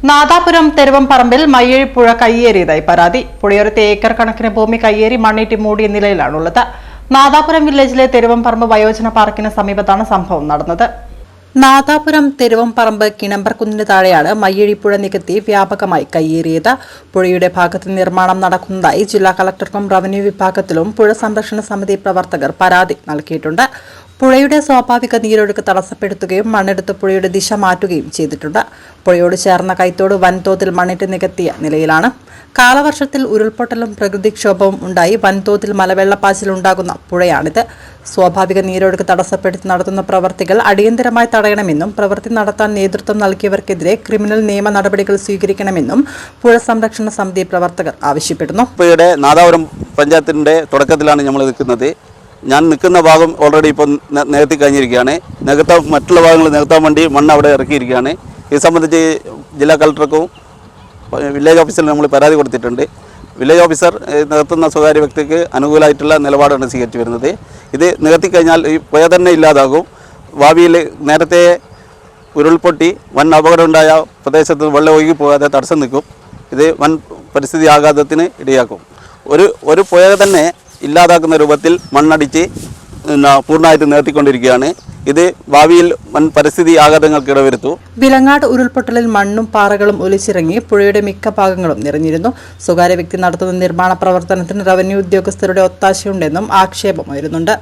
നാദാപുരം തെരുവംപറമ്പിൽ മയ്യഴിപ്പുഴ കയ്യേറിയതായി പരാതി. പുഴയോരത്തെ ഏക്കർ കണക്കിന് ഭൂമി കയ്യേറി മണ്ണിട്ട് മൂടിയ നിലയിലാണുള്ളത്. നാദാപുരം വില്ലേജിലെ തെരുവംപറമ്പ് വയോജന പാർക്കിന് സമീപത്താണ് സംഭവം നടന്നത്. നാദാപുരം തെരുവംപറമ്പ് കിണമ്പർകുന്നിന് താഴെയാണ് മയ്യഴിപ്പുഴ നികത്തി വ്യാപകമായി കയ്യേറിയത്. പുഴയുടെ ഭാഗത്ത് നിർമ്മാണം നടക്കുന്നതായി ജില്ലാ കളക്ടർക്കും റവന്യൂ വിഭാഗത്തിലും പുഴ സംരക്ഷണ സമിതി പ്രവർത്തകർ പരാതി നൽകിയിട്ടുണ്ട്. പുഴയുടെ സ്വാഭാവിക നീരൊഴുക്ക് തടസ്സപ്പെടുത്തുകയും മണ്ണെടുത്ത് പുഴയുടെ ദിശ മാറ്റുകയും ചെയ്തിട്ടുണ്ട്. പുഴയോട് ചേർന്ന കൈത്തോട് വൻതോതിൽ മണ്ണിട്ട് നികത്തിയ നിലയിലാണ്. കാലവർഷത്തിൽ ഉരുൾപൊട്ടലും പ്രകൃതിക്ഷോഭവും ഉണ്ടായി വൻതോതിൽ മലവെള്ളപ്പാച്ചിലുണ്ടാകുന്ന പുഴയാണിത്. സ്വാഭാവിക നീരൊഴുക്ക് തടസ്സപ്പെടുത്തി നടത്തുന്ന പ്രവർത്തികൾ അടിയന്തരമായി തടയണമെന്നും പ്രവൃത്തി നടത്താൻ നേതൃത്വം നൽകിയവർക്കെതിരെ ക്രിമിനൽ നിയമ നടപടികൾ സ്വീകരിക്കണമെന്നും പുഴ സംരക്ഷണ സമിതി പ്രവർത്തകർ ആവശ്യപ്പെടുന്നു. പുഴയുടെ നാദാപുരം പഞ്ചായത്തിന്റെ തുടക്കത്തിലാണ് നമ്മൾ നിൽക്കുന്നത്. ഞാൻ നിൽക്കുന്ന ഭാഗം ഓൾറെഡി ഇപ്പോൾ നികത്തി കഴിഞ്ഞിരിക്കുകയാണ്. മറ്റുള്ള ഭാഗങ്ങൾ നികത്താൻ വേണ്ടി മണ്ണ് അവിടെ ഇറക്കിയിരിക്കുകയാണ്. ഇത് സംബന്ധിച്ച് ജില്ലാ കളക്ടർക്കും വില്ലേജ് ഓഫീസറിന് നമ്മൾ പരാതി കൊടുത്തിട്ടുണ്ട്. വില്ലേജ് ഓഫീസർ നികത്തുന്ന സ്വകാര്യ വ്യക്തിക്ക് അനുകൂലമായിട്ടുള്ള നിലപാടാണ് സ്വീകരിച്ചു വരുന്നത്. ഇത് നികത്തിക്കഴിഞ്ഞാൽ ഈ പുഴ തന്നെ ഇല്ലാതാകും. ഭാവിയിൽ നേരത്തെ ഉരുൾപൊട്ടി വൻ അപകടമുണ്ടായ പ്രദേശത്ത് വെള്ളം ഒഴുകി പോകാതെ തടസ്സം നിൽക്കും. ഇത് വൻ പരിസ്ഥിതി ആഘാതത്തിന് ഇടയാക്കും. ഒരു പുഴ തന്നെ ഇല്ലാതാക്കുന്ന രൂപത്തിൽ മണ്ണടിച്ച് പൂർണ്ണമായിട്ട് നികത്തിക്കൊണ്ടിരിക്കുകയാണ്. ഇത് ഭാവിയിൽ വൻ പരിസ്ഥിതി ആഘാതങ്ങൾക്ക് ഇടവരുത്തും. വിലങ്ങാട് ഉരുൾപൊട്ടലിൽ മണ്ണും പാറകളും ഒലിച്ചിറങ്ങി പുഴയുടെ മിക്ക ഭാഗങ്ങളും നിറഞ്ഞിരുന്നു. സ്വകാര്യ വ്യക്തി നടത്തുന്ന നിർമ്മാണ പ്രവർത്തനത്തിന് റവന്യൂ ഉദ്യോഗസ്ഥരുടെ ഒത്താശയുണ്ടെന്നും ആക്ഷേപം വരുന്നുണ്ട്.